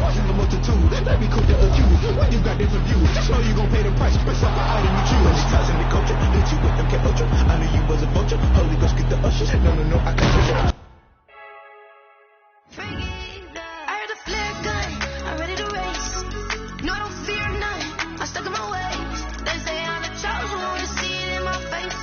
watching the multitude. Let me cook the accused. When you got different views, just know you gon' pay the price. But some item you choose. When it's causing the culture, hit you with them cat ultra. I knew you was a vulture. Holy Ghost get the ushers. No, I can't touch it. I heard a flare gun, I'm ready to race. No, I don't fear none, I'm stuck in my ways. They say I'm the chosen one, to see it in my face.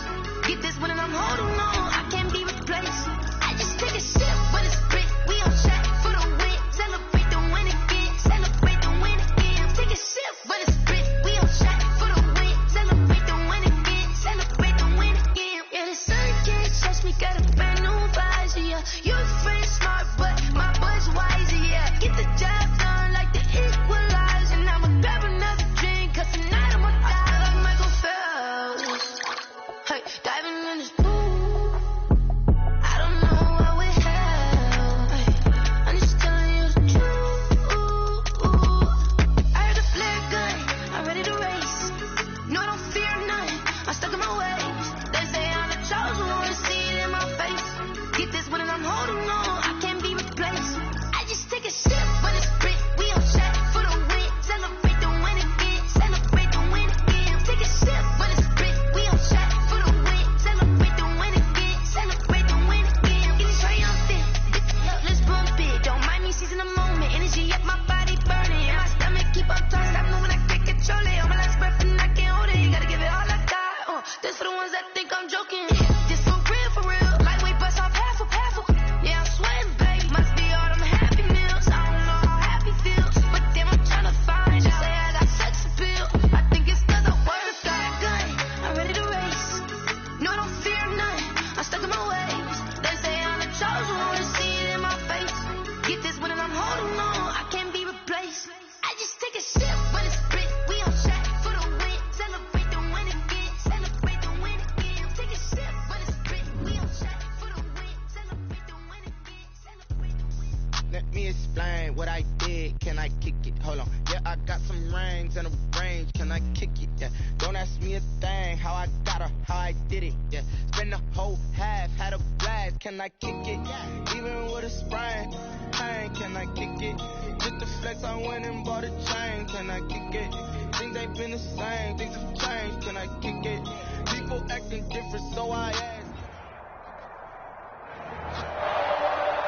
Get this when I'm holding on, I can't be replaced. I just take a sip when it's spit, we on track for the win. Celebrate the win again, celebrate the win again. Take a sip when it's spit, we on track for the win. Celebrate the win again, celebrate the win again. Yeah, the sun can't touch me, got a brand new visor, yeah. You're a friend smart, but my boy's wiser, yeah. Get the job done like the equalizer. Now I'ma grab another drink, cause tonight I'ma die like Michael Phelps. Hey, diving in this pool, I don't know what we have. Hey, I'm just telling you the truth. I heard a flare gun, I'm ready to race. No, I don't fear none, I'm stuck in my ways. They say I'm the chosen one, to see it in my face. Get this when I'm holding on, I can't be replaced. I just take a sip when it's spit, we on track for the win. Celebrate the win again, celebrate the win again. Take a sip when it's spit, we on track for the win. Celebrate the win again, celebrate the win again. Getting triumphant, let's bump it. Don't mind me seizing the moment, energy at my body burning. And my stomach keep on turning, stop moving, I can't control it. On my last breath and I can't hold it, you gotta give it all I got. This for the ones that think I'm joking. This for real, lightweight bust off half of. Yeah, I'm sweating, babe. Must be all them happy meals. I don't know how happy feels, but damn, I'm trying to find out. Say I got sex appeal. I think it's cause I work a gun. I'm ready to race. No, I don't fear none. I'm stuck in my ways. They say I'm the chosen one, to see it in my face. Get this when I'm holding on, I can't be replaced. I just take a sip when it's spit. We on track for the win. Celebrate the win again. Celebrate the win again. Take a sip when it's spit. We on track for the win. Celebrate the win again. Celebrate the win. Let me explain what I did. Can I kick it? Hold on. Yeah, I got some rings and a range. Can I kick it? Yeah. Don't ask me a thing. How I got her, how I did it. Yeah. Spend the whole half, had a blast. Can I kick it? Even with a sprain. Pain, can I kick it? Just the flex, I went and bought a chain. Can I kick it? Things ain't been the same. Things have changed. Can I kick it? People acting different, so I ask.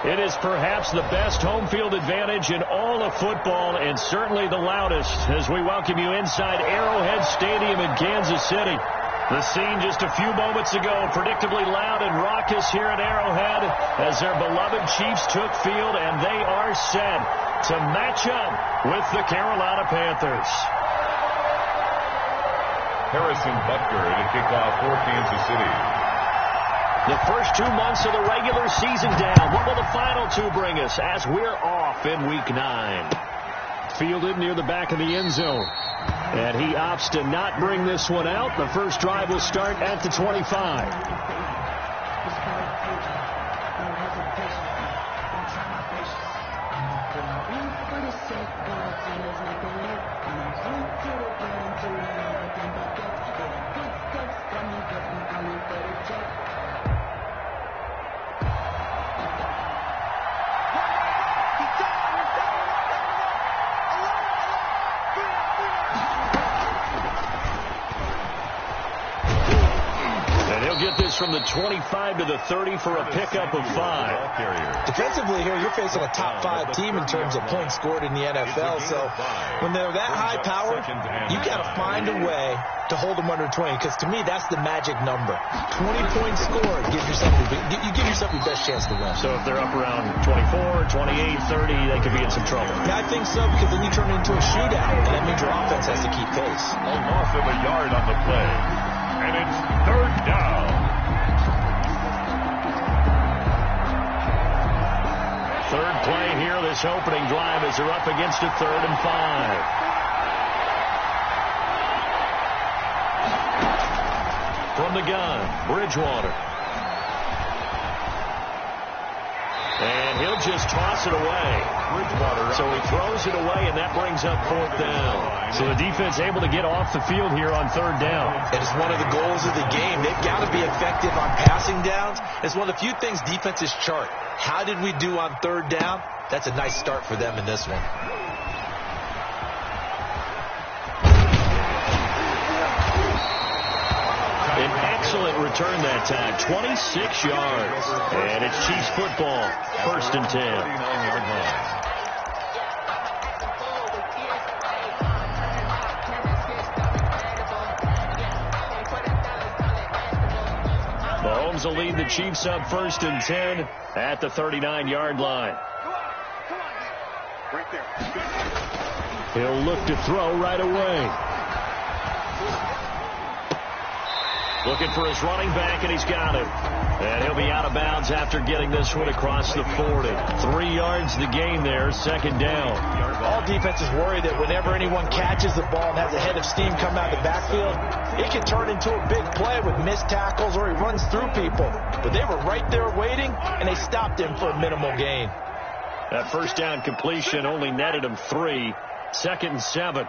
It is perhaps the best home field advantage in all of football, and certainly the loudest, as we welcome you inside Arrowhead Stadium in Kansas City. The scene just a few moments ago, predictably loud and raucous here at Arrowhead as their beloved Chiefs took field, and they are set to match up with the Carolina Panthers. Harrison Butker to kick off for Kansas City. The first 2 months of the regular season down. What will the final two bring us as we're off in Week 9? Fielded near the back of the end zone. And he opts to not bring this one out. The first drive will start at the 25. Get this from the 25 to the 30 for a pickup of 5. Defensively here, you're facing a top 5 team in terms of points scored in the NFL. So when they're that high powered, you got to find a way to hold them under 20, because to me, that's the magic number. 20 points scored, you give yourself your best chance to win. So if they're up around 24, 28, 30, they could be in some trouble. Yeah, I think so, because then you turn it into a shootout, and that means your offense has to keep pace. A loss of a yard on the play. And it's third down. Third play here, this opening drive, as they're up against a 3rd and 5. From the gun, Bridgewater. And he'll just toss it away. So he throws it away, and that brings up 4th down. So the defense able to get off the field here on 3rd down. It is one of the goals of the game. They've got to be effective on passing downs. It's one of the few things defenses chart. How did we do on 3rd down? That's a nice start for them in this one. excellent return that time, 26 yards. And it's Chiefs football, 1st and 10. Mahomes will lead the Chiefs up 1st and 10 at the 39-yard line. He'll look to throw right away. Looking for his running back, and he's got it. And he'll be out of bounds after getting this one across the 40. 3 yards the gain there, 2nd down. All defenses worry that whenever anyone catches the ball and has a head of steam come out of the backfield, it can turn into a big play with missed tackles or he runs through people. But they were right there waiting, and they stopped him for a minimal gain. That 1st down completion only netted him 3. 2nd and 7.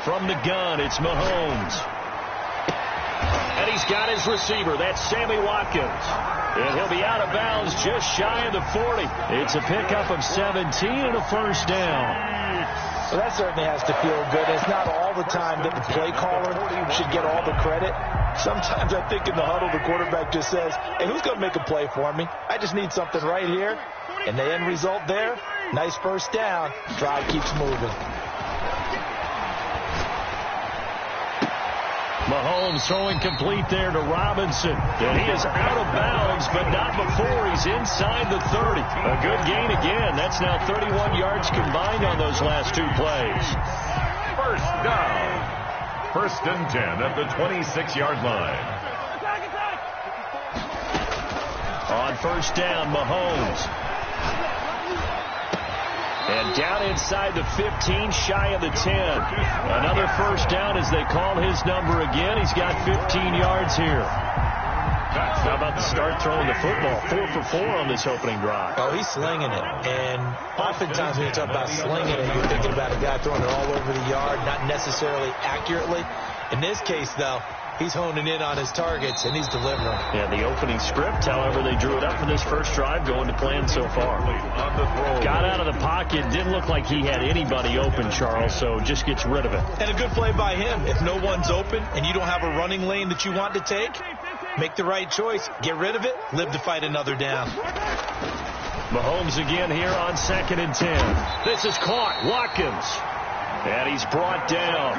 From the gun, it's Mahomes. And he's got his receiver. That's Sammy Watkins. And he'll be out of bounds just shy of the 40. It's a pickup of 17 and a 1st down. Well, that certainly has to feel good. It's not all the time that the play caller should get all the credit. Sometimes I think in the huddle, the quarterback just says, hey, who's going to make a play for me? I just need something right here. And the end result there, nice 1st down. Drive keeps moving. Mahomes throwing complete there to Robinson. And he is out of bounds, but not before he's inside the 30. A good gain again. That's now 31 yards combined on those last 2 plays. 1st down. 1st and 10 at the 26-yard line. On 1st down, Mahomes. And down inside the 15, shy of the 10. Another 1st down as they call his number again. He's got 15 yards here. How about the start throwing the football? 4 for 4 on this opening drive. Oh, he's slinging it. And oftentimes when you talk about slinging it, you're thinking about a guy throwing it all over the yard, not necessarily accurately. In this case, though, he's honing in on his targets, and he's delivering. Yeah, the opening script, however, they drew it up for this 1st drive, going to plan so far. Got out of the pocket, didn't look like he had anybody open, Charles, so just gets rid of it. And a good play by him. If no one's open and you don't have a running lane that you want to take, make the right choice. Get rid of it, live to fight another down. Mahomes again here on 2nd and 10. This is caught. Watkins. And he's brought down.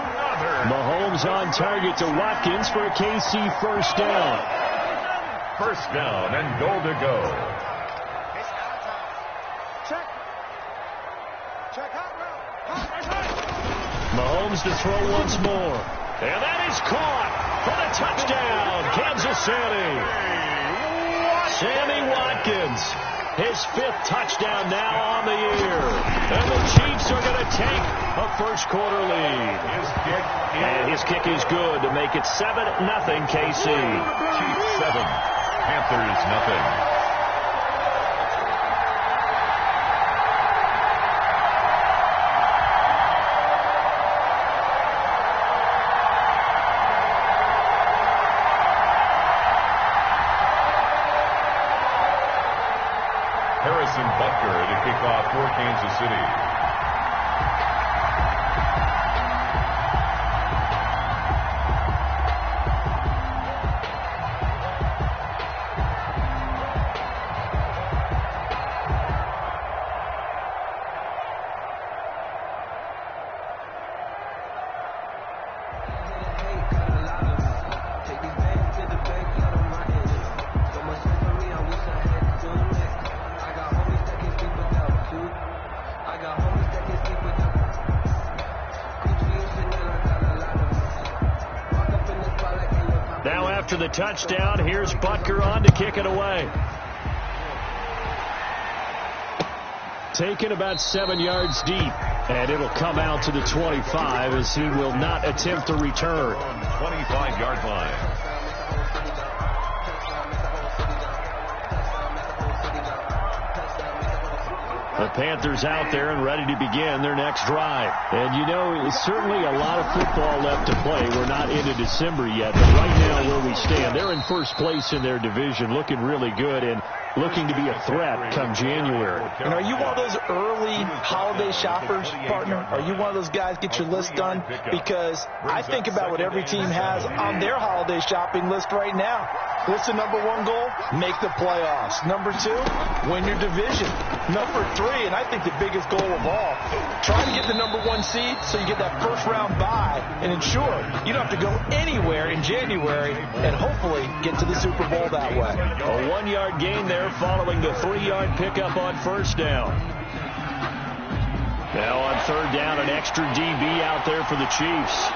Mahomes on target to Watkins for a KC 1st down. 1st down and goal to go. Mahomes to throw once more. And that is caught for the touchdown, Kansas City. Sammy Watkins, his 5th touchdown now on the year. And the Chiefs are going to take a 1st quarter lead. And his kick is good to make it 7-0 KC. Chiefs 7, Panthers 0. Butker to kick off for Kansas City. After the touchdown, here's Butker on to kick it away. Taken about 7 yards deep, and it'll come out to the 25 as he will not attempt to return. 25-yard line. The Panthers out there and ready to begin their next drive. And, you know, it's certainly a lot of football left to play. We're not into December yet, but right now where we stand, they're in 1st place in their division, looking really good. And looking to be a threat come January. And are you one of those early holiday shoppers, partner? Are you one of those guys get your list done? Because I think about what every team has on their holiday shopping list right now. What's the number one goal? Make the playoffs. Number 2, win your division. Number 3, and I think the biggest goal of all, try to get the number 1 seed so you get that first round bye and ensure you don't have to go anywhere in January and hopefully get to the Super Bowl that way. A 1-yard gain there following the 3-yard pickup on first down. Now on third down, an extra DB out there for the Chiefs.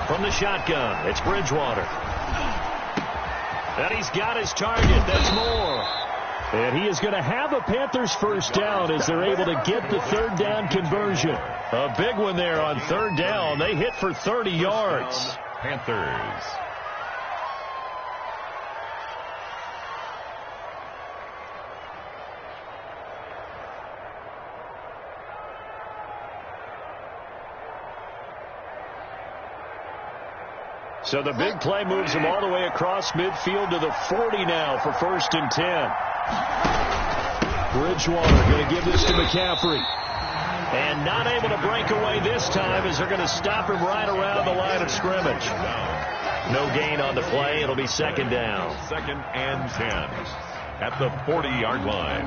From the shotgun, it's Bridgewater. And he's got his target. That's Moore. And he is going to have a Panthers first down as they're able to get the third down conversion. A big one there on third down. They hit for 30 yards. Panthers. So the big play moves him all the way across midfield to the 40 now for 1st and 10. Bridgewater going to give this to McCaffrey. And not able to break away this time as they're going to stop him right around the line of scrimmage. No gain on the play. It'll be 2nd down. 2nd and 10 at the 40-yard line.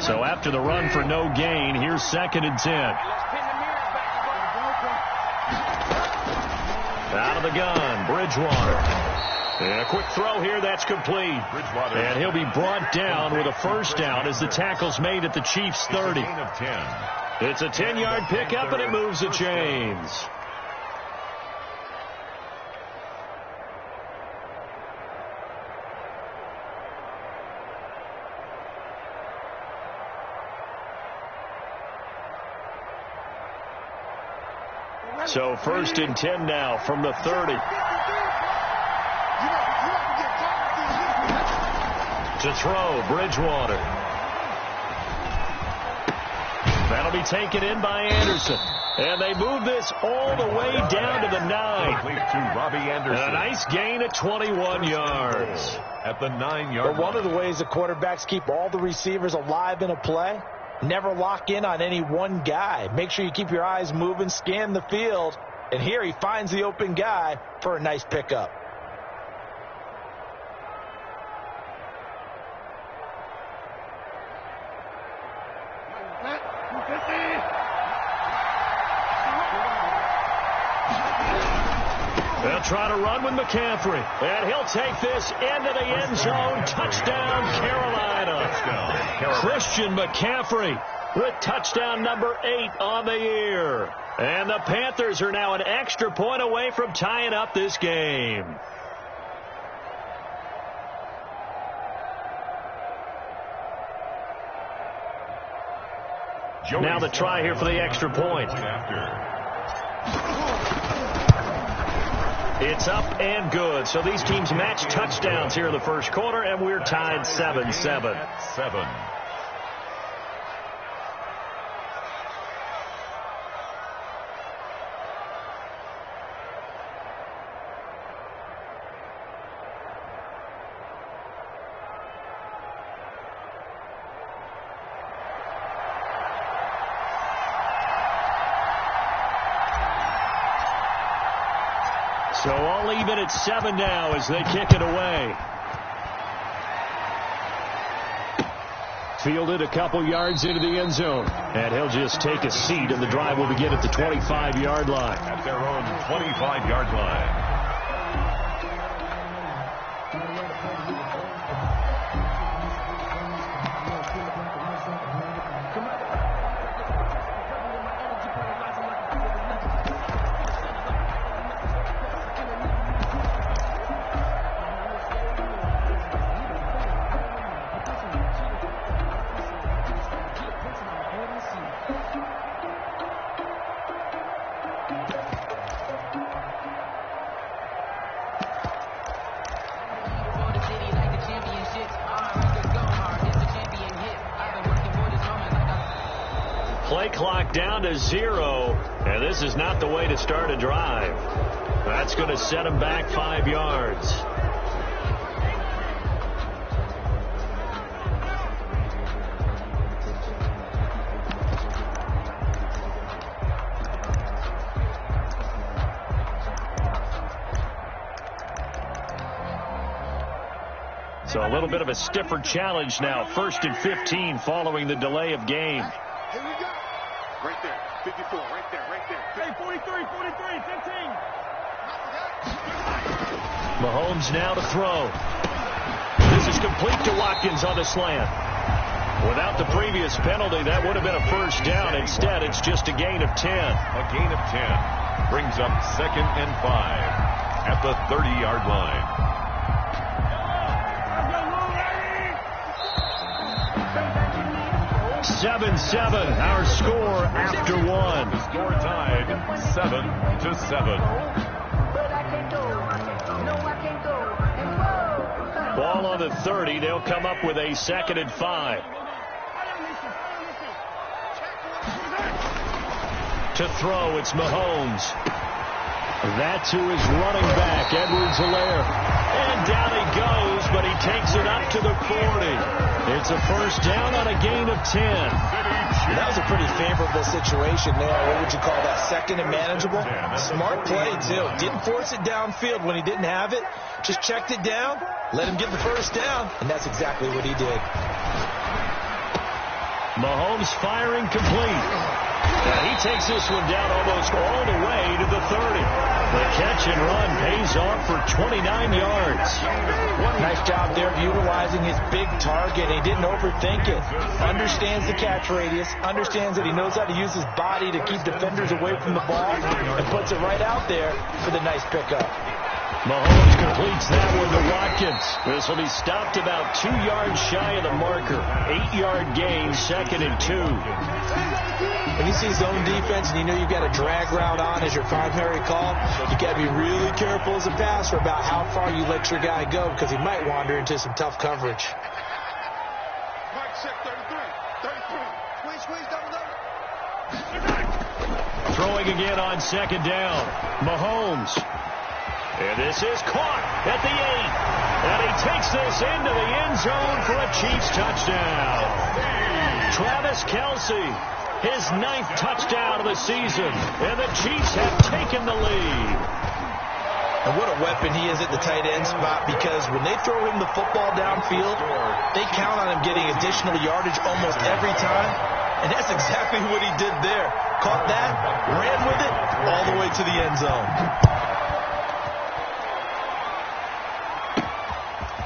So after the run for no gain, here's 2nd and 10. Out of the gun, Bridgewater. And a quick throw here, that's complete. And he'll be brought down with a first down as the tackle's made at the Chiefs' 30. It's a 10-yard pickup, and it moves the chains. So 1st and 10 now from the 30. To throw, Bridgewater. That'll be taken in by Anderson. And they move this all the way down to the 9. To Robbie Anderson. And a nice gain at 21 yards. At the 9-yard line. But one of the ways the quarterbacks keep all the receivers alive in a play, never lock in on any one guy. Make sure you keep your eyes moving, scan the field. And here he finds the open guy for a nice pickup. They'll try to run with McCaffrey. And he'll take this into the end zone. Touchdown, Carolina. Christian McCaffrey with touchdown number 8 on the year. And the Panthers are now an extra point away from tying up this game. Now the try here for the extra point. It's up and good. So these teams match touchdowns here in the first quarter, and we're tied 7-7. So all even at 7 now as they kick it away. Fielded a couple yards into the end zone. And he'll just take a seat, and the drive will begin at the 25-yard line. At their own 25-yard line. clock down to 0, and this is not the way to start a drive. That's going to set him back 5 yards. So a little bit of a stiffer challenge now. 1st and 15 following the delay of game. Here we go. Right there. 54. Right there. Hey, 43, 15. Mahomes now to throw. This is complete to Watkins on the slant. Without the previous penalty, that would have been a first down. Instead, it's just a gain of 10. A gain of 10 brings up 2nd and 5 at the 30-yard line. 7-7, our score after 1. The score tied 7-7. Ball on the 30. They'll come up with a 2nd and 5. To throw, it's Mahomes. That's who is running back, Edwards-Helaire. And down he goes, but he takes it up to the 40. It's a first down on a gain of 10. That was a pretty favorable situation there. What would you call that? 2nd and manageable? Smart play, too. Didn't force it downfield when he didn't have it. Just checked it down, let him get the first down, and that's exactly what he did. Mahomes firing complete. Now he takes this one down almost all the way to the 30. The catch and run pays off for 29 yards. Nice job there of utilizing his big target. He didn't overthink it. Understands the catch radius. Understands that he knows how to use his body to keep defenders away from the ball. And puts it right out there for the nice pickup. Mahomes completes that one to Watkins. This will be stopped about 2 yards shy of the marker. 8-yard gain, 2nd and 2. When you see zone defense and you know you've got a drag route on as your primary call, you got to be really careful as a passer about how far you let your guy go because he might wander into some tough coverage. Throwing again on 2nd down. Mahomes. And this is caught at the 8. And he takes this into the end zone for a Chiefs touchdown. Travis Kelce, his 9th touchdown of the season. And the Chiefs have taken the lead. And what a weapon he is at the tight end spot, because when they throw him the football downfield, they count on him getting additional yardage almost every time. And that's exactly what he did there. Caught that, ran with it, all the way to the end zone.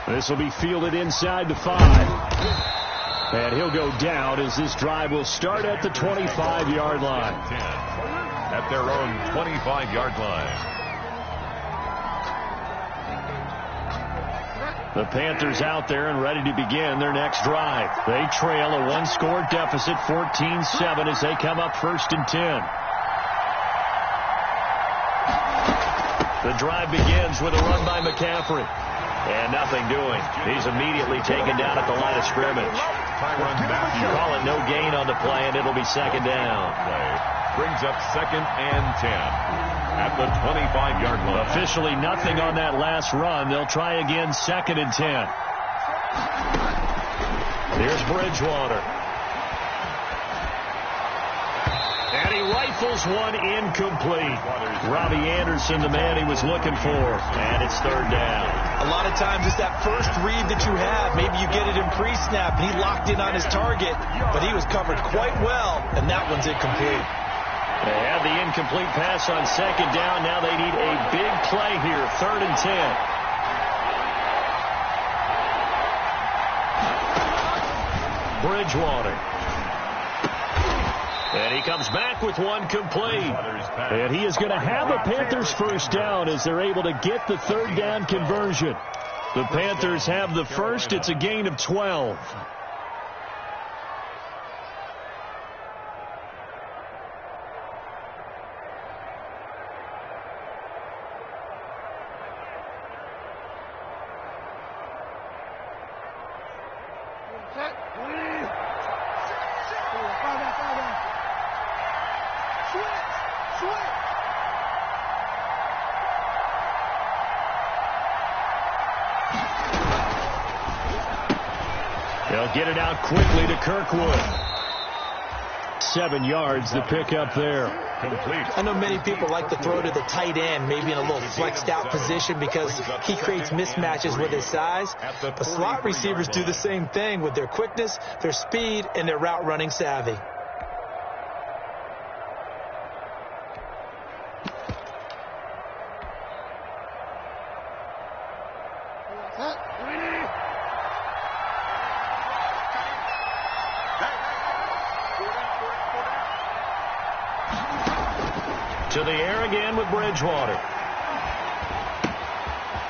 This will be fielded inside the 5. And he'll go down as this drive will start at the 25-yard line. 10 at their own 25-yard line. The Panthers out there and ready to begin their next drive. They trail a 1-score deficit, 14-7, as they come up 1st and 10. The drive begins with a run by McCaffrey. And nothing doing. He's immediately taken down at the line of scrimmage. Call it no gain on the play, and it'll be 2nd down. Brings up 2nd and 10 at the 25-yard line. Officially nothing on that last run. They'll try again 2nd and 10. Here's Bridgewater. And he rifles one incomplete. Robbie Anderson, the man he was looking for. And it's 3rd down. A lot of times it's that first read that you have. Maybe you get it in pre-snap. He locked in on his target, but he was covered quite well, and that one's incomplete. They had the incomplete pass on 2nd down. Now they need a big play here, 3rd and 10. Bridgewater. And he comes back with one complete. And he is going to have the Panthers first down as they're able to get the 3rd down conversion. The Panthers have the first. It's a gain of 12. They'll get it out quickly to Kirkwood. 7 yards the pick up there. Complete. I know many people like to throw to the tight end, maybe in a little flexed out position because he creates mismatches with his size. But slot receivers do the same thing with their quickness, their speed, and their route running savvy. To the air again with Bridgewater.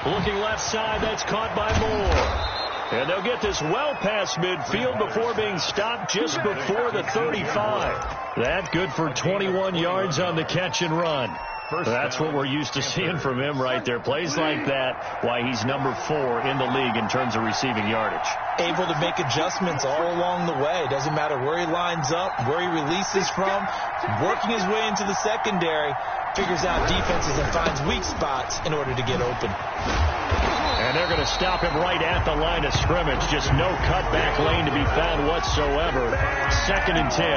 Looking left side, that's caught by Moore. And they'll get this well past midfield before being stopped just before the 35. That good for 21 yards on the catch and run. That's what we're used to seeing from him right there. Plays like that, why he's number 4 in the league in terms of receiving yardage. Able to make adjustments all along the way. Doesn't matter where he lines up, where he releases from. Working his way into the secondary, figures out defenses and finds weak spots in order to get open. And they're going to stop him right at the line of scrimmage. Just no cutback lane to be found whatsoever. 2nd and 10.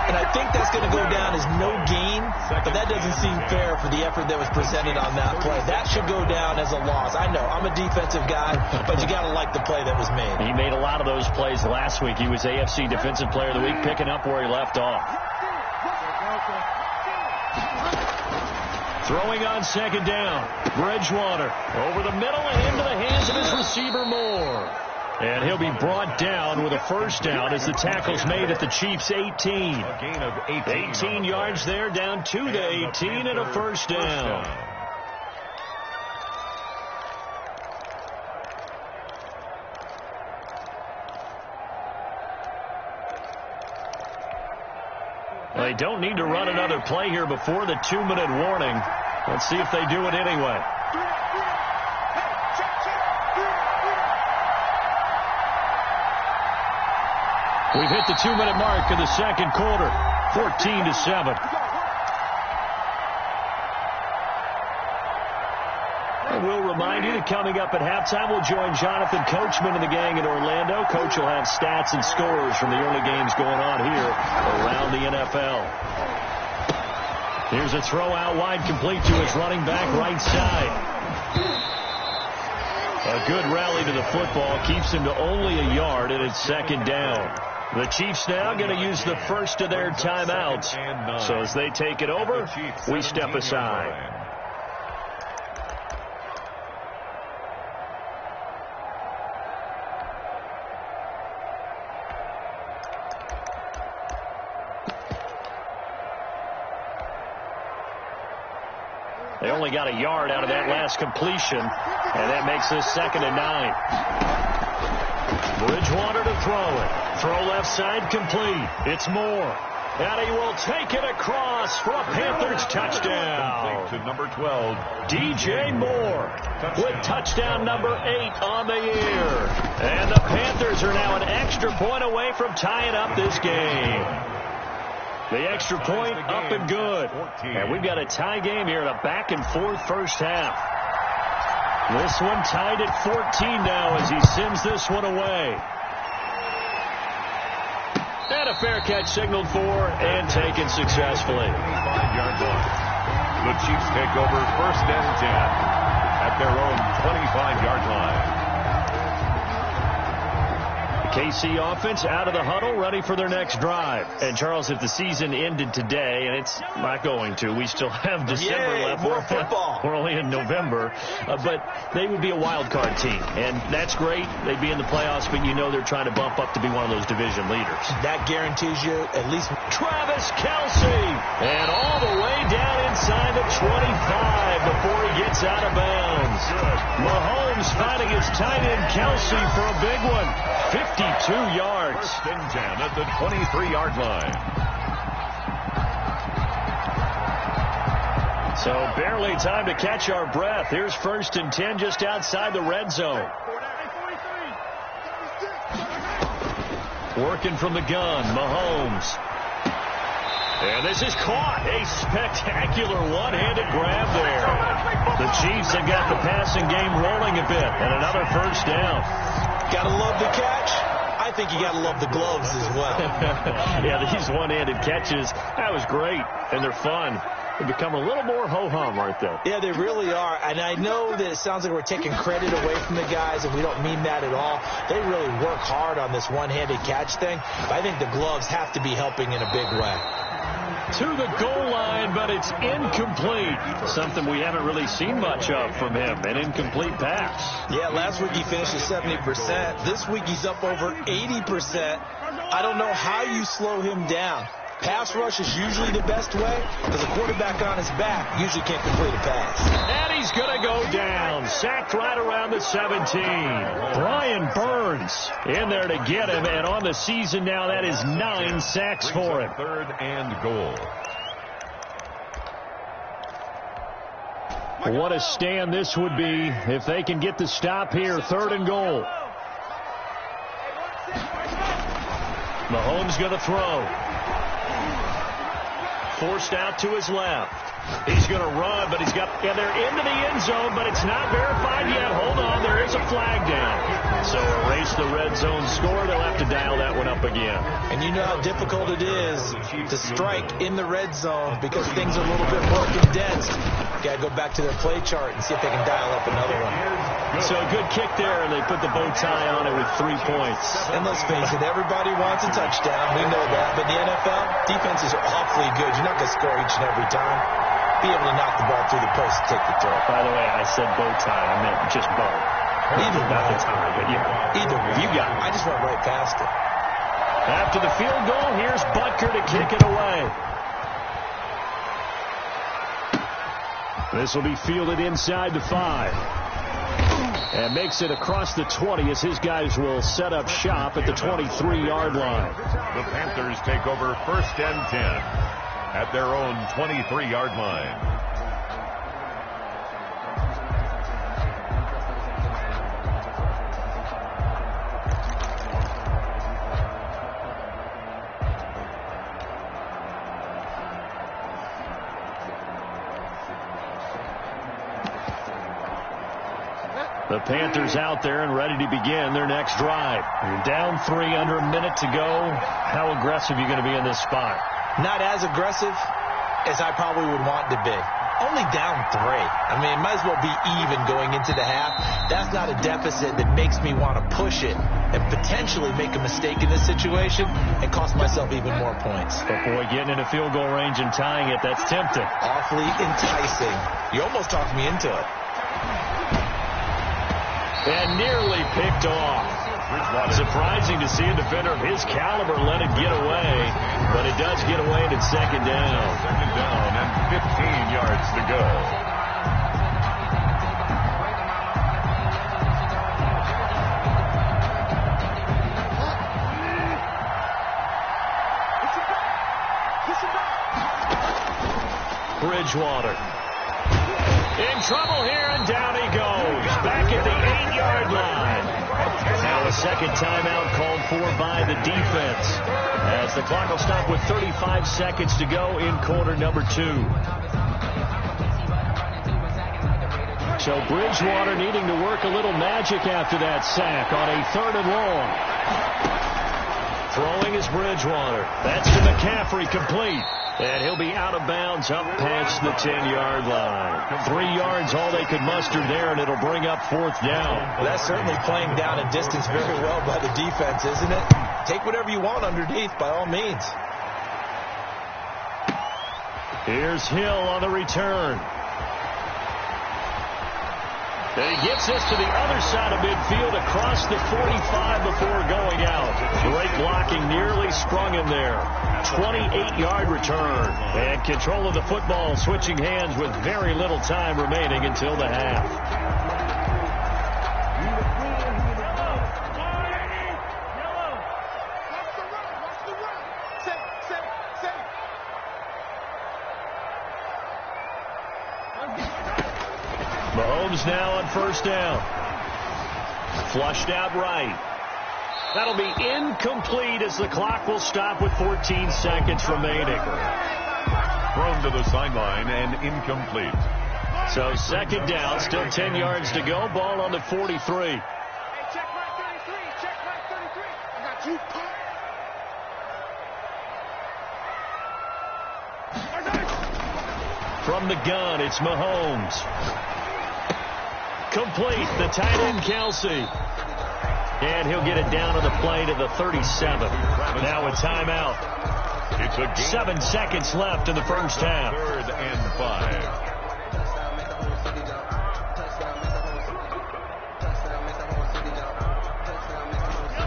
And I think that's going to go down as no gain, but that doesn't seem fair for the effort that was presented on that play. That should go down as a loss. I know, I'm a defensive guy, but you got to like the play that was made. He made a lot of those plays last week. He was AFC Defensive Player of the Week, picking up where he left off. Throwing on 2nd down. Bridgewater over the middle and into the hands of his receiver Moore. And he'll be brought down with a 1st down as the tackle's made at the Chiefs' 18. A gain of 18 yards there, down to the 18 and a 1st down. They don't need to run another play here before the 2-minute warning. Let's see if they do it anyway. We've hit the 2-minute mark of the 2nd quarter. 14-7. We'll remind you that coming up at halftime, we'll join Jonathan Coachman and the gang in Orlando. Coach will have stats and scores from the early games going on here around the NFL. Here's a throw out wide, complete to his running back right side. A good rally to the football keeps him to only a yard, and it's 2nd down. The Chiefs now going to use the first of their timeouts. So as they take it over, we step aside. They only got a yard out of that last completion, and that makes this 2nd and 9. Bridgewater to throw it. Throw left side complete. It's Moore. And he will take it across for a Panthers touchdown. To number 12. DJ Moore with touchdown number 8 on the year. And the Panthers are now an extra point away from tying up this game. The extra point up and good. And we've got a tie game here in a back-and-forth first half. This one tied at 14 now as he sends this one away. And a fair catch signaled for and taken successfully. 5-yard line. The Chiefs take over 1st and 10 at their own 25-yard line. KC offense out of the huddle, ready for their next drive. And, Charles, if the season ended today, and it's not going to, we still have December left. More football. We're only in November. But they would be a wild card team. And that's great. They'd be in the playoffs, but you know they're trying to bump up to be one of those division leaders. That guarantees you at least Travis Kelce. And all the way down inside the 25 before he gets out of bounds. Mahomes finding his tight end Kelce for a big one. 52 yards. 1st and 10 at the 23-yard line. So barely time to catch our breath. Here's 1st and 10 just outside the red zone. Working from the gun, Mahomes. And this is caught. A spectacular one-handed grab there. The Chiefs have got the passing game rolling a bit. And another 1st down. Gotta love the catch. think you got to love the gloves as well. Yeah, these one-handed catches, that was great, and they're fun. They become a little more ho-hum right there. Yeah, they really are. And I know that it sounds like we're taking credit away from the guys, and we don't mean that at all. They really work hard on this one-handed catch thing. But I think the gloves have to be helping in a big way. To the goal line, but it's incomplete. Something we haven't really seen much of from him, an incomplete pass. Yeah, last week he finished at 70%. This week he's up over 80%. I don't know how you slow him down. Pass rush is usually the best way because a quarterback on his back usually can't complete a pass. And he's going to go down. Sacked right around the 17. Brian Burns in there to get him. And on the season now, that is 9 sacks for him. 3rd and goal. What a stand this would be if they can get the stop here. 3rd and goal. Mahomes going to throw. Forced out to his left. He's going to run, but they're into the end zone, but it's not verified yet. Hold on, there is a flag down. So erase the red zone score. They'll have to dial that one up again. And you know how difficult it is to strike in the red zone because things are a little bit more condensed. Got to go back to their play chart and see if they can dial up another one. So a good kick there, and they put the bow tie on it with 3 points. And let's face it, everybody wants a touchdown. We know that. But in the NFL, defenses are awfully good. You're not going to score each and every time. Be able to knock the ball through the post and take the throw. By the way, I said bow tie. I meant just bow. Either not the tie, but yeah. Either way. You got it. I just went right past it. After the field goal, here's Butker to kick it away. This will be fielded inside the 5. And makes it across the 20 as his guys will set up shop at the 23-yard line. The Panthers take over 1st and 10 at their own 23-yard line. The Panthers out there and ready to begin their next drive. You're down 3, under a minute to go. How aggressive are you going to be in this spot? Not as aggressive as I probably would want to be. Only down 3. I mean, it might as well be even going into the half. That's not a deficit that makes me want to push it and potentially make a mistake in this situation and cost myself even more points. But boy, getting into field goal range and tying it, that's tempting. Awfully enticing. You almost talked me into it. And nearly picked off. Surprising to see a defender of his caliber let it get away, but it does get away and it's 2nd down. 2nd down and 15 yards to go. Bridgewater. In trouble here, and down he goes. Back at the 8-yard line. Now a second timeout called for by the defense, as the clock will stop with 35 seconds to go in quarter number 2. So Bridgewater needing to work a little magic after that sack on a 3rd and long. Throwing is Bridgewater. That's to McCaffrey, complete. And he'll be out of bounds up past the 10-yard line. 3 yards, all they could muster there, and it'll bring up 4th down. Well, that's certainly playing down in distance very well by the defense, isn't it? Take whatever you want underneath, by all means. Here's Hill on the return. And he gets us to the other side of midfield across the 45 before going out. Great blocking, nearly sprung him there. 28-yard return. And control of the football switching hands with very little time remaining until the half. Mahomes now on 1st down. Flushed out right. That'll be incomplete as the clock will stop with 14 seconds remaining. Thrown to the sideline and incomplete. So 2nd down, still 10 yards to go. Ball on the 43. From the gun, it's Mahomes. Complete, the tight end, Kelsey. And he'll get it down to the play to the 37. Now a timeout. 7 seconds left in the first half. 3rd and 5.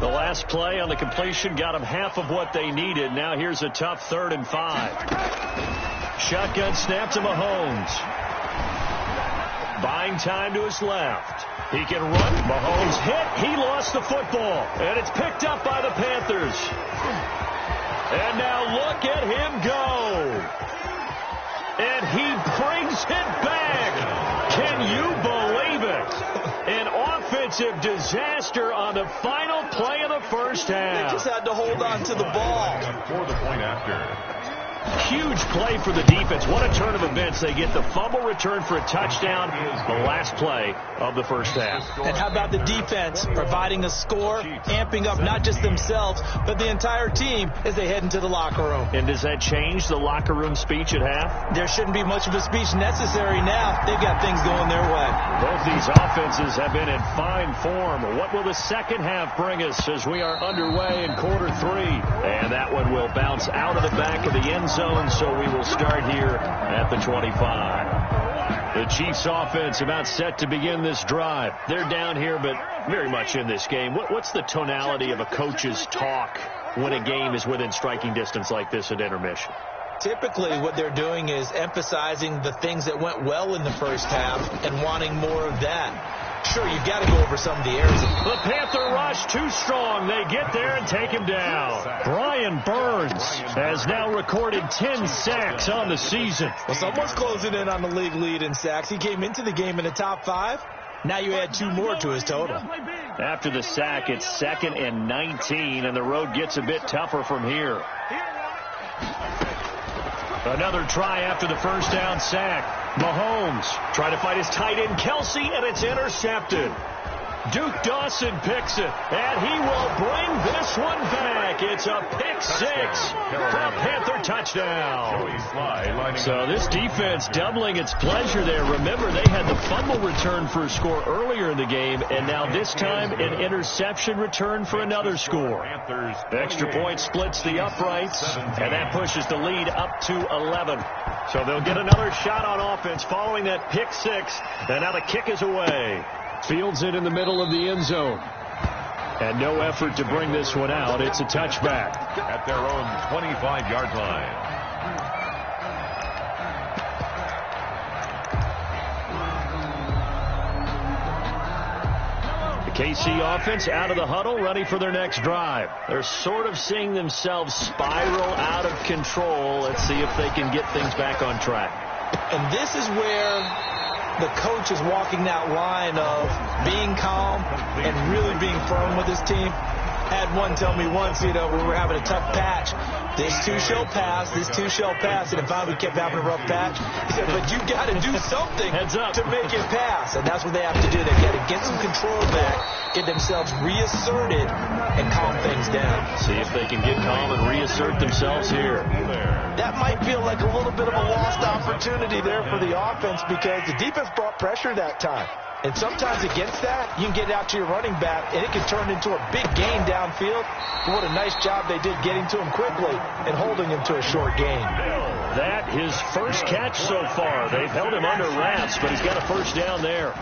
The last play on the completion got them half of what they needed. Now here's a tough 3rd and 5. Shotgun snap to Mahomes. Buying time to his left. He can run. Mahomes hit. He lost the football. And it's picked up by the Panthers. And now look at him go. And he brings it back. Can you believe it? An offensive disaster on the final play of the first half. They just had to hold on to the ball. For the point after. Huge play for the defense. What a turn of events. They get the fumble return for a touchdown. The last play of the first half. And how about the defense providing a score, amping up not just themselves, but the entire team as they head into the locker room. And does that change the locker room speech at half? There shouldn't be much of a speech necessary now. They've got things going their way. Both these offenses have been in fine form. What will the second half bring us as we are underway in quarter 3? And that one will bounce out of the back of the end zone, so we will start here at the 25. The Chiefs offense about set to begin this drive. They're down here, but very much in this game. What's the tonality of a coach's talk when a game is within striking distance like this at intermission? Typically, what they're doing is emphasizing the things that went well in the first half and wanting more of that. Sure, you got to go over some of the areas. The Panther rush too strong. They get there and take him down. Brian Burns has now recorded 10 sacks on the season. Well, someone's closing in on the league lead in sacks. He came into the game in the top 5. Now you add 2 more to his total. After the sack, it's 2nd and 19, and the road gets a bit tougher from here. Another try after the first down sack. Mahomes trying to fight his tight end, Kelsey, and it's intercepted. Duke Dawson picks it, and he will bring this one back. It's a pick 6 for a Panther touchdown. So this defense doubling its pleasure there. Remember, they had the fumble return for a score earlier in the game, and now this time an interception return for another score. Extra point splits the uprights, and that pushes the lead up to 11. So they'll get another shot on offense following that pick 6, and now the kick is away. Fields it in the middle of the end zone. And no effort to bring this one out. It's a touchback. At their own 25-yard line. The KC offense out of the huddle, ready for their next drive. They're sort of seeing themselves spiral out of control. Let's see if they can get things back on track. And this is where the coach is walking that line of being calm and really being firm with his team. Had one tell me once, when we were having a tough patch, this too shall pass, this too shall pass. And if we kept having a rough patch, he said, but you got to do something to make it pass. And that's what they have to do. They've got to get some control back, get themselves reasserted, and calm things down. See if they can get calm and reassert themselves here. That might feel like a little bit of a lost opportunity there for the offense because the defense brought pressure that time. And sometimes against that, you can get it out to your running back, and it can turn into a big gain downfield. But what a nice job they did getting to him quickly and holding him to a short gain. That his first catch so far. They've held him under wraps, but he's got a first down there.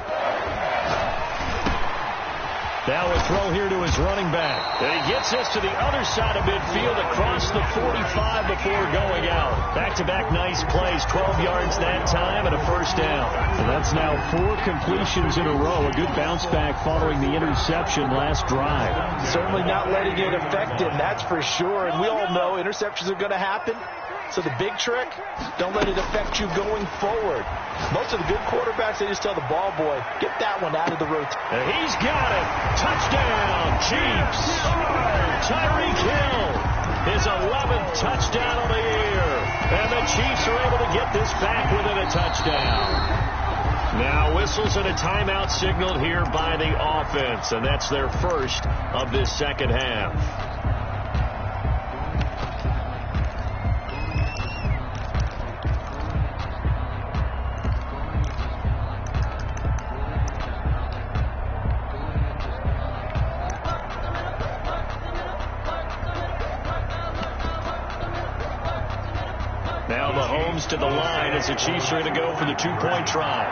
Now a throw here to his running back. And he gets this to the other side of midfield across the 45 before going out. Back-to-back nice plays, 12 yards that time and a first down. And that's now 4 completions in a row. A good bounce back following the interception last drive. Certainly not letting it affect him, that's for sure. And we all know interceptions are going to happen. So the big trick, don't let it affect you going forward. Most of the good quarterbacks, they just tell the ball boy, get that one out of the rotation. And he's got it. Touchdown, Chiefs. Tyreek Hill, his 11th touchdown of the year. And the Chiefs are able to get this back within a touchdown. Now whistles and a timeout signaled here by the offense. And that's their first of this second half. to the line as the Chiefs are going to go for the two-point try.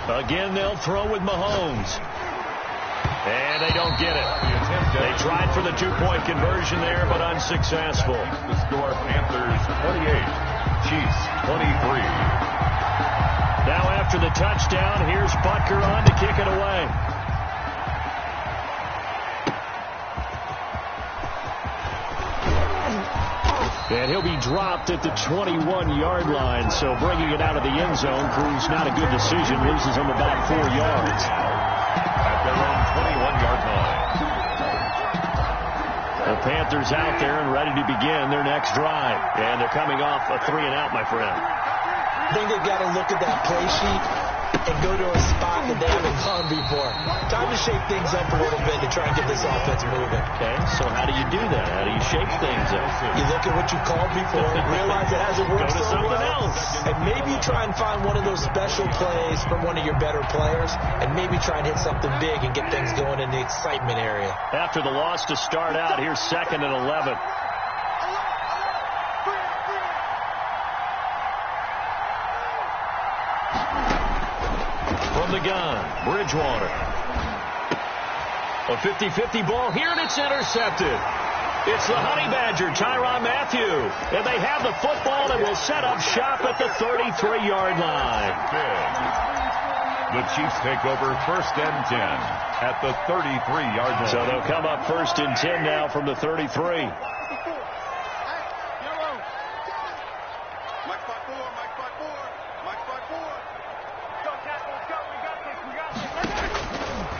Again, they'll throw with Mahomes. And they don't get it. They tried for the two-point conversion there, but unsuccessful. The score, Panthers 28, Chiefs 23. Now after the touchdown, here's Butker on to kick it away. And he'll be dropped at the 21-yard line, so bringing it out of the end zone proves not a good decision. Loses him about 4 yards. At their own 21-yard line. The Panthers out there and ready to begin their next drive. And they're coming off a 3-and-out, my friend. I think they've got to look at that play sheet and go to a spot that they haven't gone before. Time to shake things up a little bit to try and get this offense moving. Okay, so how do you do that? How do you shake things up? You look at what you called before, realize it hasn't worked Go to so something well, else. and maybe you try and find one of those special plays from one of your better players, and maybe try and hit something big and get things going in the excitement area. After the loss to start out, here's 2nd and 11. From the gun, Bridgewater. A 50-50 ball here, and it's intercepted. It's the Honey Badger, Tyrann Mathieu. And they have the football and will set up shop at the 33-yard line. The Chiefs take over 1st and 10 at the 33-yard line. So they'll come up 1st and 10 now from the 33.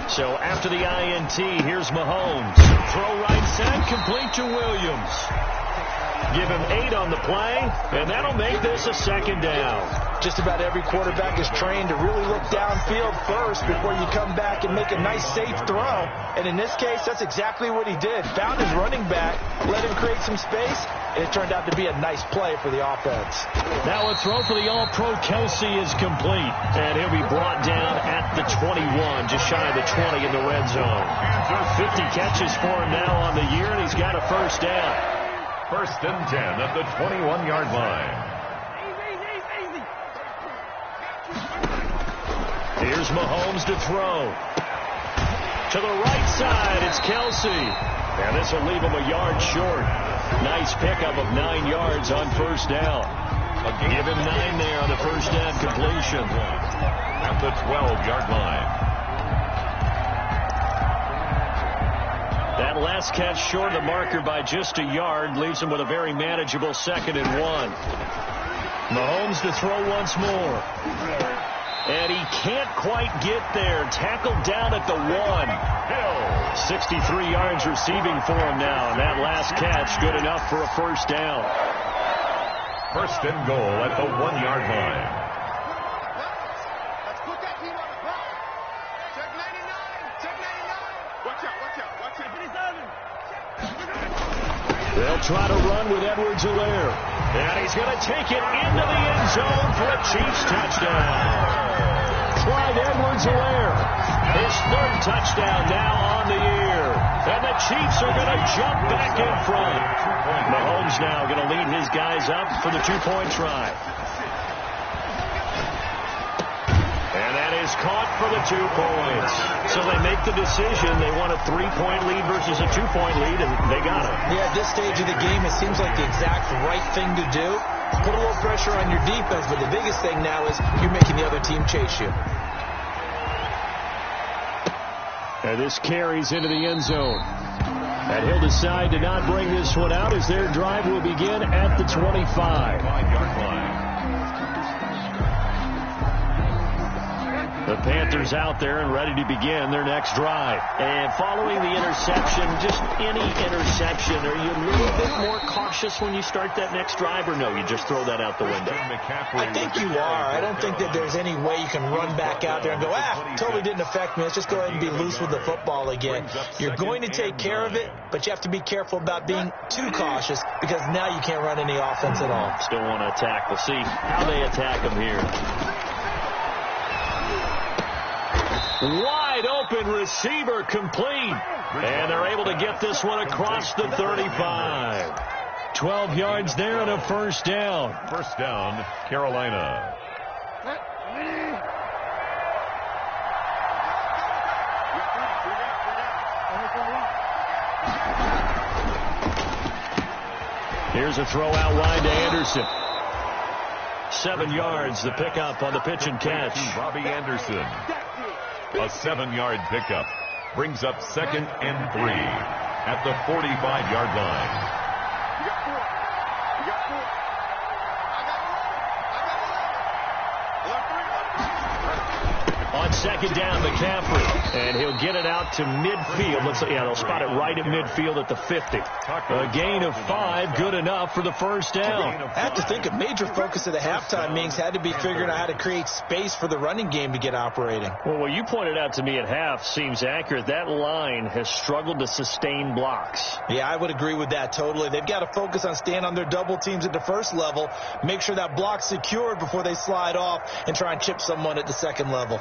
So after the INT, here's Mahomes. Throw right side, complete to Williams. Give him 8 on the play, and that'll make this a 2nd down. Just about every quarterback is trained to really look downfield first before you come back and make a nice, safe throw. And in this case, that's exactly what he did. Found his running back, let him create some space, and it turned out to be a nice play for the offense. Now a throw for the All-Pro Kelsey is complete, and he'll be brought down at the 21, just shy of the 20 in the red zone. 50 catches for him now on the year, and he's got a 1st down. 1st and 10 at the 21-yard line. Here's Mahomes to throw. To the right side, it's Kelsey. And this will leave him a yard short. Nice pickup of 9 yards on 1st down. Give him 9 there on the 1st down completion. At the 12-yard line. That last catch short of the marker by just a yard leaves him with a very manageable 2nd and 1. Mahomes to throw once more. And he can't quite get there. Tackled down at the 1. 63 yards receiving for him now. And that last catch good enough for a 1st down. 1st and goal at the 1-yard line. They'll try to run with Edwards-Helaire. And he's going to take it into the end zone for a Chiefs touchdown. Clyde Edwards-Helaire, his 3rd touchdown now on the year. And the Chiefs are going to jump back in front. Mahomes now going to lead his guys up for the 2-point try. And that is caught for the 2 points. So they make the decision. They want a 3-point lead versus a 2-point lead, and they got it. Yeah, at this stage of the game, it seems like the exact right thing to do. Put a little pressure on your defense, but the biggest thing now is you're making the other team chase you. And this carries into the end zone. And he'll decide to not bring this one out as their drive will begin at the 25. 5-yard line. The Panthers out there and ready to begin their next drive. And following the interception, just any interception, are you a little bit more cautious when you start that next drive, or no, you just throw that out the window? I think you are. I don't think that there's any way you can run back out there and go, totally didn't affect me. Let's just go ahead and be loose with the football again. You're going to take care of it, but you have to be careful about being too cautious because now you can't run any offense at all. Still want to attack. We'll see how they attack them here. Wide open receiver complete. And they're able to get this one across the 35. 12 yards there and a first down. First down, Carolina. Here's a throw out wide to Anderson. 7 yards, the pickup on the pitch and catch. Robbie Anderson. A 7-yard pickup. Brings up 2nd and 3 at the 45-yard line. On 2nd down, McCaffrey. And he'll get it out to midfield. They'll spot it right at midfield at the 50. A gain of 5, good enough for the first down. I have to think a major focus of the halftime meetings had to be figuring out how to create space for the running game to get operating. Well, what you pointed out to me at half seems accurate. That line has struggled to sustain blocks. Yeah, I would agree with that totally. They've got to focus on staying on their double teams at the first level, make sure that block's secured before they slide off and try and chip someone at the second level.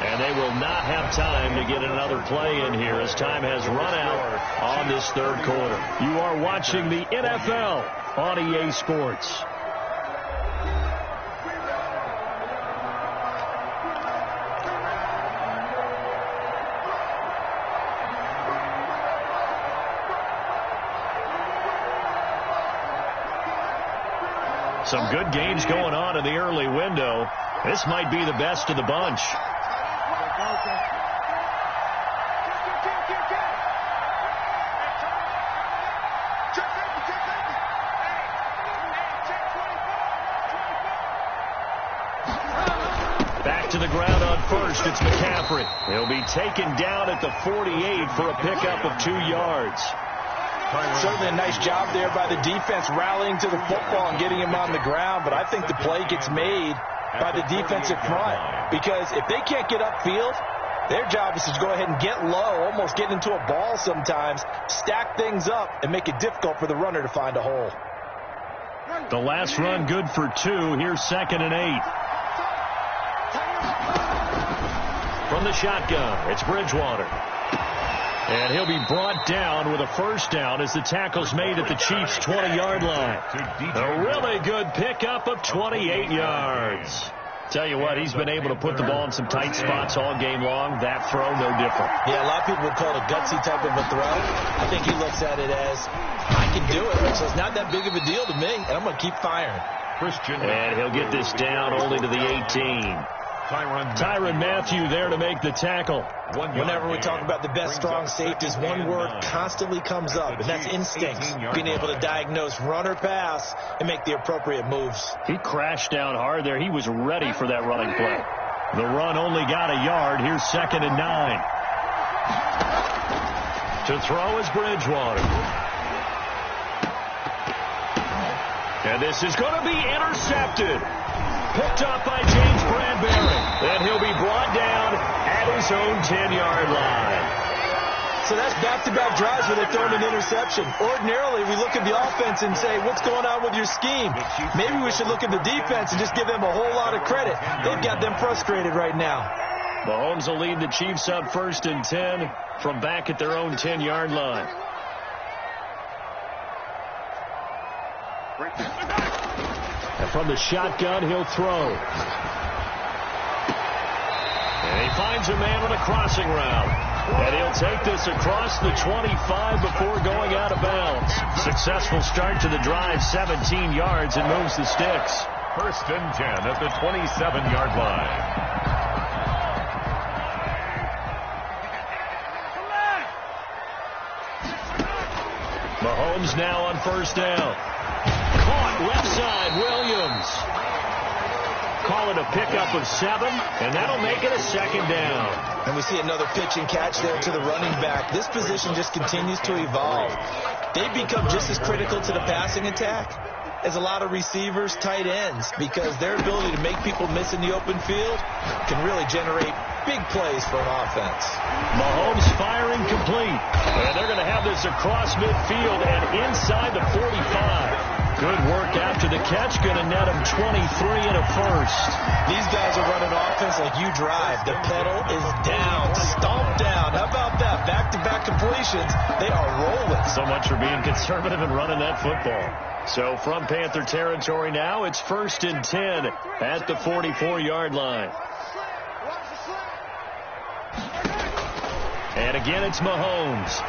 And they will not have time to get another play in here as time has run out on this third quarter. You are watching the NFL on EA Sports. Some good games going on in the early window. This might be the best of the bunch. Back to the ground on first. It's McCaffrey. He'll be taken down at the 48 for a pickup of 2 yards. Certainly a nice job there by the defense rallying to the football and getting him on the ground, but I think the play gets made by the defensive front because if they can't get upfield, their job is to go ahead and get low, almost get into a ball sometimes, stack things up, and make it difficult for the runner to find a hole. The last run good for 2. Here's 2nd and 8. From the shotgun, it's Bridgewater. And he'll be brought down with a first down as the tackle's made at the Chiefs' 20-yard line. A really good pickup of 28 yards. Tell you what, he's been able to put the ball in some tight spots all game long. That throw, no different. Yeah, a lot of people would call it a gutsy type of a throw. I think he looks at it as, I can do it, so it's not that big of a deal to me, and I'm going to keep firing. And he'll get this down only to the 18. Tyrann Mathieu there to make the tackle. Whenever we talk about the best strong safeties, one word constantly comes up, and that's instincts. Being able to diagnose run or pass and make the appropriate moves. He crashed down hard there. He was ready for that running play. The run only got a yard. Here's 2nd and 9. To throw is Bridgewater. And this is going to be intercepted. Picked up by James Bradbury. And he'll be brought down at his own 10-yard line. So that's back-to-back drives where they're throwing an interception. Ordinarily, we look at the offense and say, what's going on with your scheme? Maybe we should look at the defense and just give them a whole lot of credit. They've got them frustrated right now. Mahomes will lead the Chiefs up 1st and 10 from back at their own 10-yard line. And from the shotgun, he'll throw. And he finds a man on a crossing route. And he'll take this across the 25 before going out of bounds. Successful start to the drive, 17 yards, and moves the sticks. 1st and 10 at the 27-yard line. Mahomes now on 1st down. Caught left side, Williams. Call it a pickup of 7, and that'll make it a 2nd down. And we see another pitch and catch there to the running back. This position just continues to evolve. They've become just as critical to the passing attack as a lot of receivers, tight ends, because their ability to make people miss in the open field can really generate big plays for an offense. Mahomes firing complete. And they're going to have this across midfield and inside the 45. Good work after the catch. Going to net him 23 and a first. These guys are running offense like you drive. The pedal is down, stomp down. How about that? Back-to-back completions. They are rolling. So much for being conservative and running that football. So from Panther territory now, it's 1st and 10 at the 44-yard line. And again, it's Mahomes.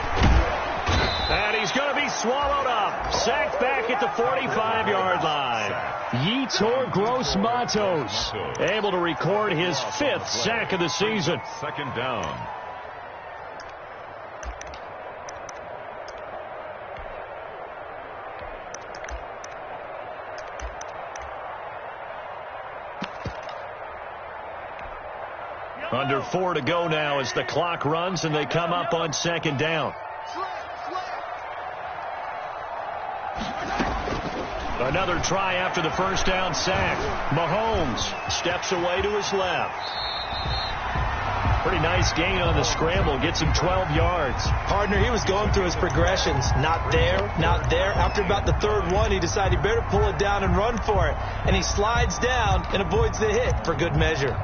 And he's going to be swallowed up. Sacked back at the 45-yard line. Yetur Gross-Matos able to record his 5th sack of the season. 2nd down. Under 4 to go now as the clock runs and they come up on 2nd down. Another try after the 1st down sack. Mahomes steps away to his left. Pretty nice gain on the scramble. Gets him 12 yards. Hardner, he was going through his progressions. Not there, not there. After about the 3rd one, he decided he better pull it down and run for it. And he slides down and avoids the hit for good measure.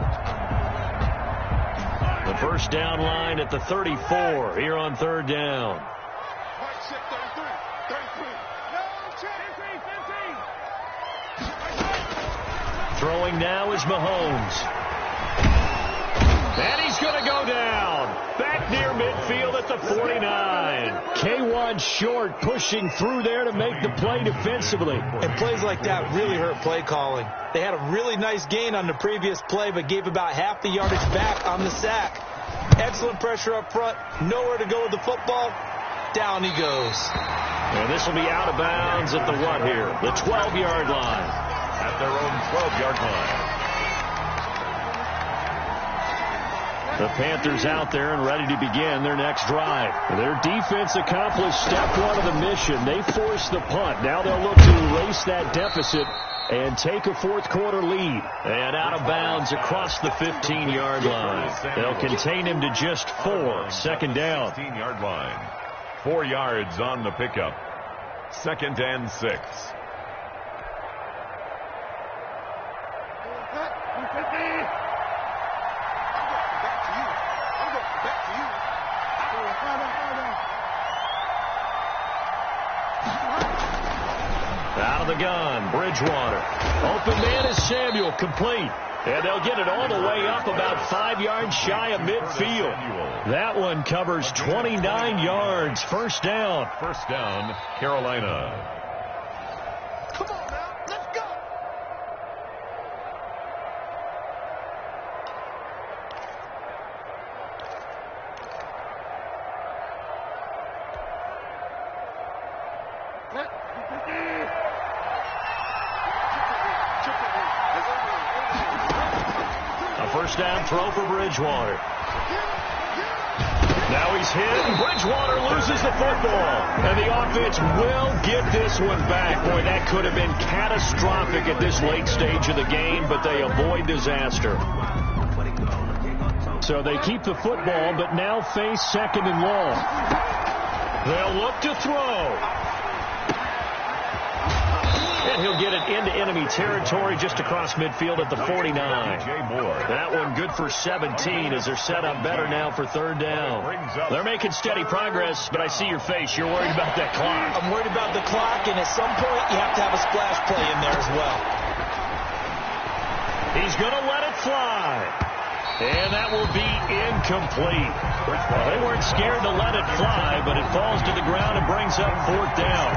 The 1st down line at the 34 here on 3rd down. Throwing now is Mahomes. And he's going to go down. Back near midfield at the 49. K1 Short pushing through there to make the play defensively. And plays like that really hurt play calling. They had a really nice gain on the previous play, but gave about half the yardage back on the sack. Excellent pressure up front. Nowhere to go with the football. Down he goes. And this will be out of bounds at the what here? The 12-yard line. At their own 12-yard line. The Panthers out there and ready to begin their next drive. Their defense accomplished step 1 of the mission. They forced the punt. Now they'll look to erase that deficit and take a 4th quarter lead. And out of bounds across the 15-yard line. They'll contain him to just 4. 2nd down. 15-yard line. 4 yards on the pickup. 2nd and 6. Out of the gun, Bridgewater. Open man is Samuel, complete. And they'll get it all the way up about 5 yards shy of midfield. That one covers 29 yards. 1st down. 1st down, Carolina. Come on now, let's go. A 1st down throw for Bridgewater. Now he's hit, and Bridgewater loses the football. And the offense will get this one back. Boy, that could have been catastrophic at this late stage of the game, but they avoid disaster. So they keep the football, but now face 2nd and long. They'll look to throw. And he'll get it into enemy territory just across midfield at the 49. That one good for 17 as they're set up better now for 3rd down. They're making steady progress, but I see your face. You're worried about that clock. I'm worried about the clock, and at some point you have to have a splash play in there as well. He's going to let it fly. And that will be incomplete. Well, they weren't scared to let it fly, but it falls to the ground and brings up 4th down.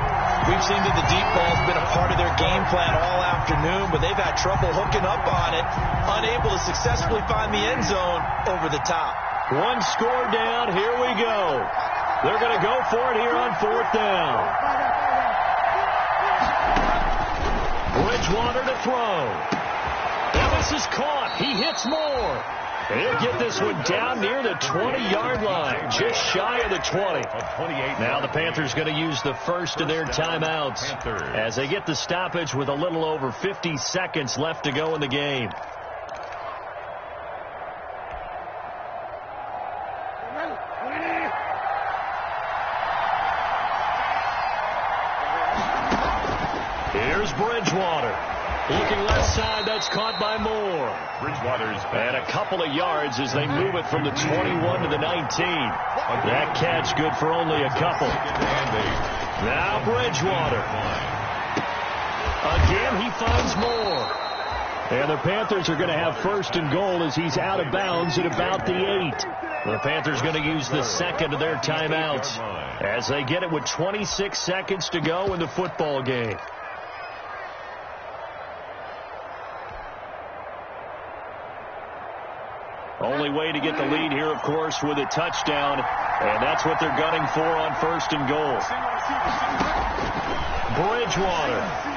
We've seen that the deep ball's been a part of their game plan all afternoon, but they've had trouble hooking up on it, unable to successfully find the end zone over the top. 1 score down. Here we go. They're going to go for it here on 4th down. Bridgewater to throw. And this is caught. He hits more. He'll get this one down near the 20-yard line, just shy of the 20. Now the Panthers going to use the first of their timeouts as they get the stoppage with a little over 50 seconds left to go in the game. Bridgewater. Looking left side, that's caught by Moore. Bridgewater's And a couple of yards as they move it from the 21 to the 19. That catch good for only a couple. Now Bridgewater. Again, he finds Moore. And the Panthers are going to have first and goal as he's out of bounds at about the 8. The Panthers going to use the second of their timeouts as they get it with 26 seconds to go in the football game. Only way to get the lead here, of course, with a touchdown, and that's what they're gunning for on first and goal. Bridgewater.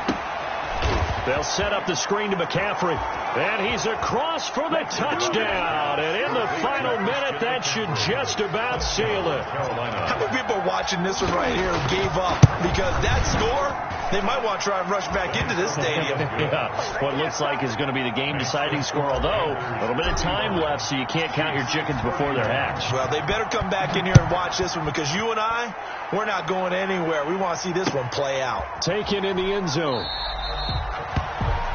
They'll set up the screen to McCaffrey, and he's across for the touchdown. And in the final minute, that should just about seal it. How many people are watching this one right here who gave up? Because that score, they might want to try and rush back into this stadium. Yeah, what looks like is going to be the game-deciding score, although a little bit of time left, so you can't count your chickens before they're hatched. Well, they better come back in here and watch this one, because you and I, we're not going anywhere. We want to see this one play out. Taken in the end zone.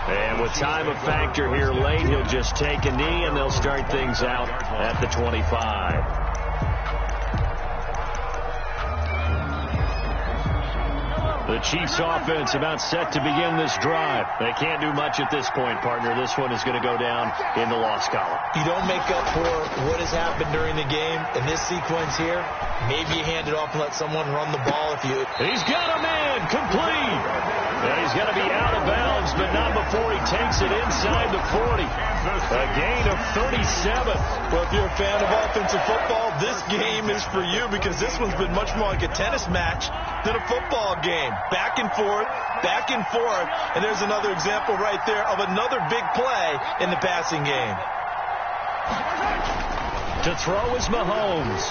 And with time a factor here late, he'll just take a knee, and they'll start things out at the 25. The Chiefs offense about set to begin this drive. They can't do much at this point, partner. This one is going to go down in the loss column. You don't make up for what has happened during the game in this sequence here. Maybe you hand it off and let someone run the ball if you... He's got a man, complete. And he's going to be out of bounds, but not before he takes it inside the 40. A gain of 37. Well, if you're a fan of offensive football, this game is for you, because this one's been much more like a tennis match than a football game. Back and forth, and there's another example right there of another big play in the passing game. To throw is Mahomes.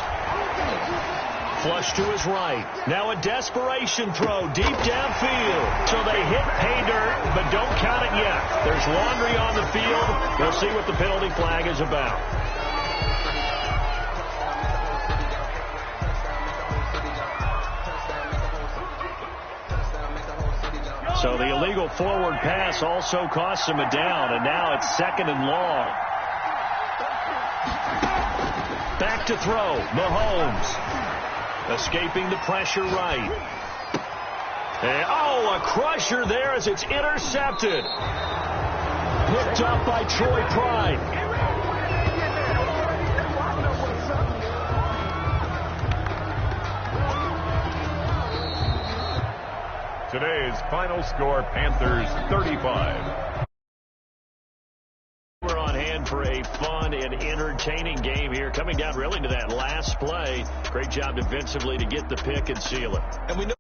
Flush to his right. Now a desperation throw deep downfield. So they hit pay dirt, but don't count it yet. There's laundry on the field. We'll see what the penalty flag is about. So the illegal forward pass also costs him a down, and now it's second and long. Back to throw, Mahomes. Escaping the pressure right. And, a crusher there as it's intercepted. Picked up by Troy Pride. Today's final score, Panthers 35. We're on hand for a fun and entertaining game here. Coming down really to that last play. Great job defensively to get the pick and seal it. And we know